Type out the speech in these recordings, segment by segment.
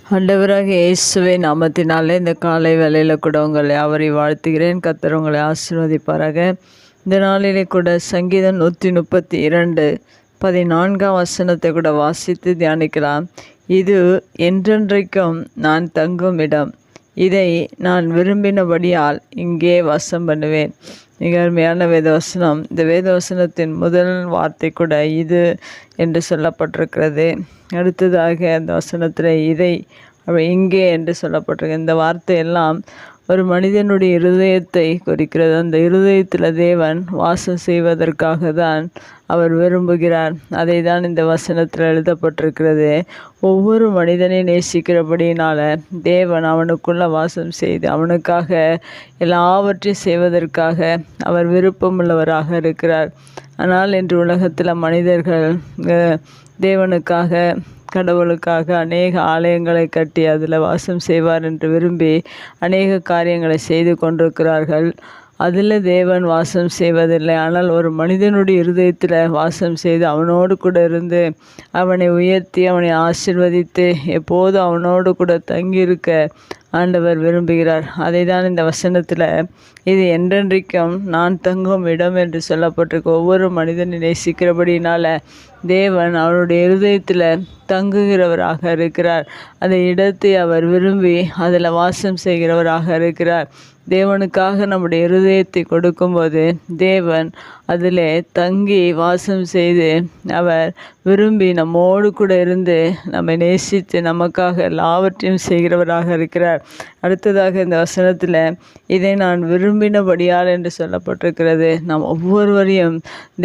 ஆண்டவராகிய இயேசுவின் நாமத்தினாலே இந்த காலை வேளையில் கூட உங்களை அவரை வாழ்த்துகிறேன். கர்த்தர் உங்களை ஆசீர்வதிப்பாராக. இந்த நாளிலே கூட சங்கீதம் 132:14 வசனத்தை கூட வாசித்து தியானிக்கலாம். இது என்றென்றைக்கும் நான் தங்கும் இடம், இதை நான் விரும்பினபடியால் இங்கே வாசம் பண்ணுவேன். மிக அருமையான வேதவசனம். இந்த வேதவசனத்தின் முதல் வார்த்தை கூட இது என்று சொல்லப்பட்டிருக்கிறது. அடுத்ததாக அந்த வசனத்தில் இதை இங்கே என்று சொல்லப்பட்டிருக்கு. இந்த வார்த்தையெல்லாம் ஒரு மனிதனுடைய இருதயத்தை குறிக்கிறது. அந்த இருதயத்தில் தேவன் வாசம் செய்வதற்காக தான் அவர் விரும்புகிறார். அதை தான் இந்த வசனத்தில் எழுதப்பட்டிருக்கிறது. ஒவ்வொரு மனிதனை நேசிக்கிறபடியினால தேவன் அவனுக்குள்ள வாசம் செய்து அவனுக்காக எல்லாவற்றையும் செய்வதற்காக அவர் விருப்பமுள்ளவராக இருக்கிறார். ஆனால் இன்று உலகத்தில் மனிதர்கள் தேவனுக்காக கடவுளுக்காக அநேக ஆலயங்களை கட்டி அதில் வாசம் செய்வார் என்று விரும்பி அநேக காரியங்களை செய்து கொண்டிருக்கிறார்கள். அதில் தேவன் வாசம் செய்வதில்லை. ஆனால் ஒரு மனிதனுடைய இருதயத்தில் வாசம் செய்து அவனோடு கூட இருந்து அவனை உயர்த்தி அவனை ஆசீர்வதித்து எப்போதும் அவனோடு கூட தங்கியிருக்க ஆண்டவர் விரும்புகிறார். அதை தான் இந்த வசனத்தில் இது என்றென்றைக்கும் நான் தங்கும் இடம் என்று சொல்லப்பட்டிருக்கு. ஒவ்வொரு மனிதனை நேசிக்கிறபடினால தேவன் அவருடைய இருதயத்தில் தங்குகிறவராக இருக்கிறார். அந்த இடத்தை அவர் விரும்பி அதில் வாசம் செய்கிறவராக இருக்கிறார். தேவனுக்காக நம்முடைய இருதயத்தை கொடுக்கும்போது தேவன் அதில் தங்கி வாசம் செய்து அவர் விரும்பி நம்மோடு கூட இருந்து நம்மை நேசித்து நமக்காக எல்லாவற்றையும் செய்கிறவராக இருக்கிறார். அடுத்ததாக இந்த வசனத்தில் இதை நான் விரும்பினபடியால் என்று சொல்லப்பட்டிருக்கிறது. நாம் ஒவ்வொருவரையும்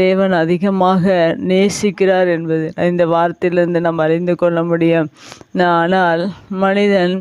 தேவன் அதிகமாக நேசிக்கிறார் என்பது இந்த வார்த்தையிலிருந்து நாம் அறிந்து கொள்ள முடியும். ஆனால் மனிதன்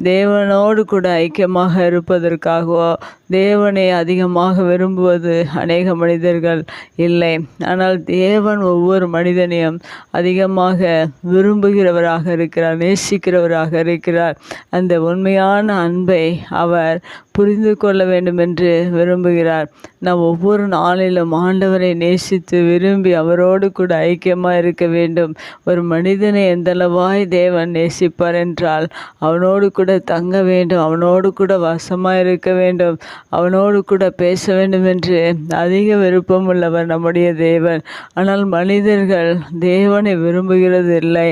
தேவனோடு கூட ஐக்கியமாக இருப்பதற்காகவோ தேவனை அதிகமாக விரும்புவது அநேக மனிதர்கள் இல்லை. ஆனால் தேவன் ஒவ்வொரு மனிதனையும் அதிகமாக விரும்புகிறவராக இருக்கிறார், நேசிக்கிறவராக இருக்கிறார். அந்த உண்மையான அன்பை அவர் புரிந்து கொள்ள வேண்டும் என்று விரும்புகிறார். நாம் ஒவ்வொரு நாளிலும் ஆண்டவரை நேசித்து விரும்பி அவரோடு கூட ஐக்கியமாக இருக்க வேண்டும். ஒரு மனிதனை எந்தளவாய் தேவன் நேசிப்பார் என்றால் அவனோடு கூட தங்க வேண்டும், அவனோடு கூட வசமாக இருக்க வேண்டும், அவனோடு கூட பேச வேண்டும் என்று அதிக விருப்பம் உள்ளவர் நம்முடைய தேவன். ஆனால் மனிதர்கள் தேவனை விரும்புகிறது இல்லை.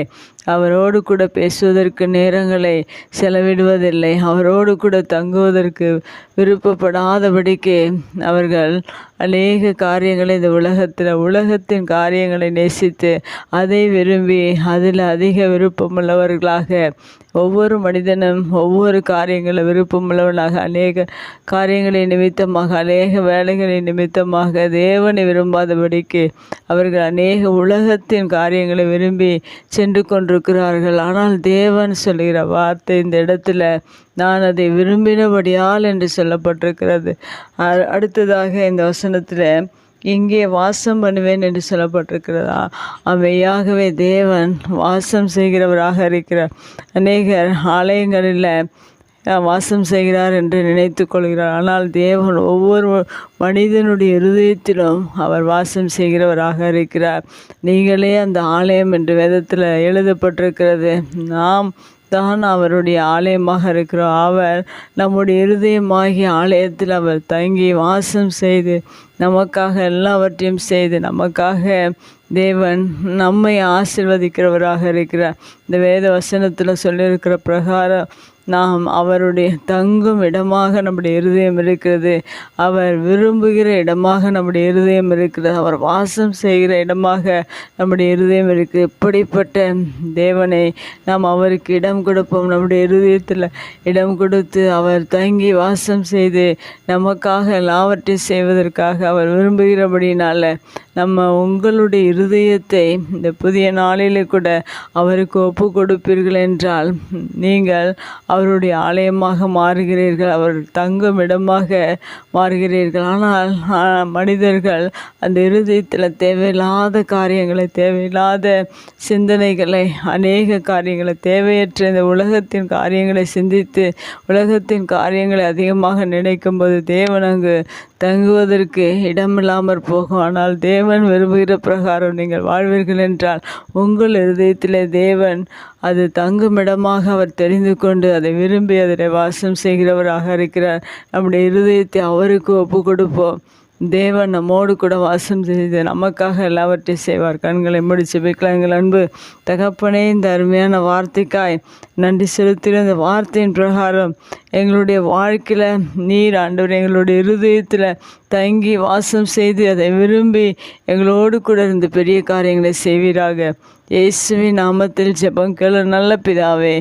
அவரோடு கூட பேசுவதற்கு நேரங்களை செலவிடுவதில்லை. அவரோடு கூட தங்குவதற்கு விருப்பப்படாதபடிக்கு அவர்கள் அநேக காரியங்களை இந்த உலகத்தின் காரியங்களை நேசித்து அதை விரும்பி அதில் அதிக விருப்பமுள்ளவர்களாக ஒவ்வொரு மனிதனும் ஒவ்வொரு காரியங்களை விருப்பமுள்ளவர்களாக அநேக காரியங்களை நிமித்தமாக அநேக வேலைகளை நிமித்தமாக தேவனை விரும்பாதபடிக்கு அவர்கள் அநேக உலகத்தின் காரியங்களை விரும்பி சென்று கொண்டிருக்கிறார்கள். ஆனால் தேவன் சொல்கிற வார்த்தை இந்த இடத்துல நான் அதை விரும்பினபடியால் என்று சொல்லப்பட்டிருக்கிறது. அடுத்ததாக இந்த வசனத்தில் இங்கே வாசம் பண்ணுவேன் என்று சொல்லப்பட்டிருக்கிறதா? அவையாகவே தேவன் வாசம் செய்கிறவராக இருக்கிறார். அநேகர் ஆலயங்களில் வாசம் செய்கிறார் என்று நினைத்து கொள்கிறார். ஆனால் தேவன் ஒவ்வொரு மனிதனுடைய இருதயத்திலும் அவர் வாசம் செய்கிறவராக இருக்கிறார். நீங்களே அந்த ஆலயம் என்று வேதத்தில் எழுதப்பட்டிருக்கிறது. நாம் தான் அவருடைய ஆலயமாக இருக்கிறோம். அவர் நம்முடைய இருதயமாகிய ஆலயத்தில் அவர் தங்கி வாசம் செய்து நமக்காக எல்லாவற்றையும் செய்து நமக்காக தேவன் நம்மை ஆசீர்வதிக்கிறவராக இருக்கிறார். இந்த வேத வசனத்தில் சொல்லியிருக்கிற பிரகாரம் நாம் அவருடைய தங்கும் இடமாக நம்முடைய இருதயம் இருக்கிறது. அவர் விரும்புகிற இடமாக நம்முடைய இருதயம் இருக்கிறது. அவர் வாசம் செய்கிற இடமாக நம்முடைய இருதயம் இருக்குது. இப்படிப்பட்ட தேவனை நாம் அவருக்கு இடம் கொடுப்போம். நம்முடைய இருதயத்தில் இடம் கொடுத்து அவர் தங்கி வாசம் செய்து நமக்காக எல்லாவற்றையும் செய்வதற்காக அவர் விரும்புகிறபடினால உங்களுடைய இருதயத்தை இந்த புதிய நாளிலே கூட அவருக்கு ஒப்பு கொடுப்பீர்கள் என்றால் நீங்கள் அவருடைய ஆலயமாக மாறுகிறீர்கள், அவர் தங்கும் இடமாக மாறுகிறீர்கள். ஆனால் மனிதர்கள் அந்த இருதயத்தில் தேவையில்லாத காரியங்களை, தேவையில்லாத சிந்தனைகளை, அநேக காரியங்களை, தேவையற்ற இந்த உலகத்தின் காரியங்களை சிந்தித்து உலகத்தின் காரியங்களை அதிகமாக நினைக்கும்போது தேவன் அங்கு தங்குவதற்கு இடமில்லாமற் போகும். ஆனால் தேவன் விரும்புகிற பிரகாரம் நீங்கள் வாழ்வீர்கள் என்றால் உங்கள் இருதயத்திலே தேவன் அது தங்குமிடமாக அவர் தெரிந்து கொண்டு அதை விரும்பி அதில் வாசம் செய்கிறவராக இருக்கிறார். நம்முடைய இருதயத்தை அவருக்கு ஒப்பு கொடுப்போம். தேவன் நம்மோடு கூட வாசம் செய்து நமக்காக எல்லாவற்றையும் செய்வார். கண்களை மூடி ஜெபிக்கலாம். எங்கள் அன்பு தகப்பனே, இந்த அருமையான வார்த்தைக்காய் நன்றி செலுத்துகிற இந்த வார்த்தையின் பிரகாரம் எங்களுடைய வாழ்க்கையில் நீர் ஆண்டவர் எங்களுடைய இருதயத்தில் தங்கி வாசம் செய்து அதை விரும்பி எங்களோடு கூட இருந்து பெரிய காரியங்களை செய்வீராக. இயேசுவின் நாமத்தில் ஜெபம் கேளு நல்ல பிதாவே.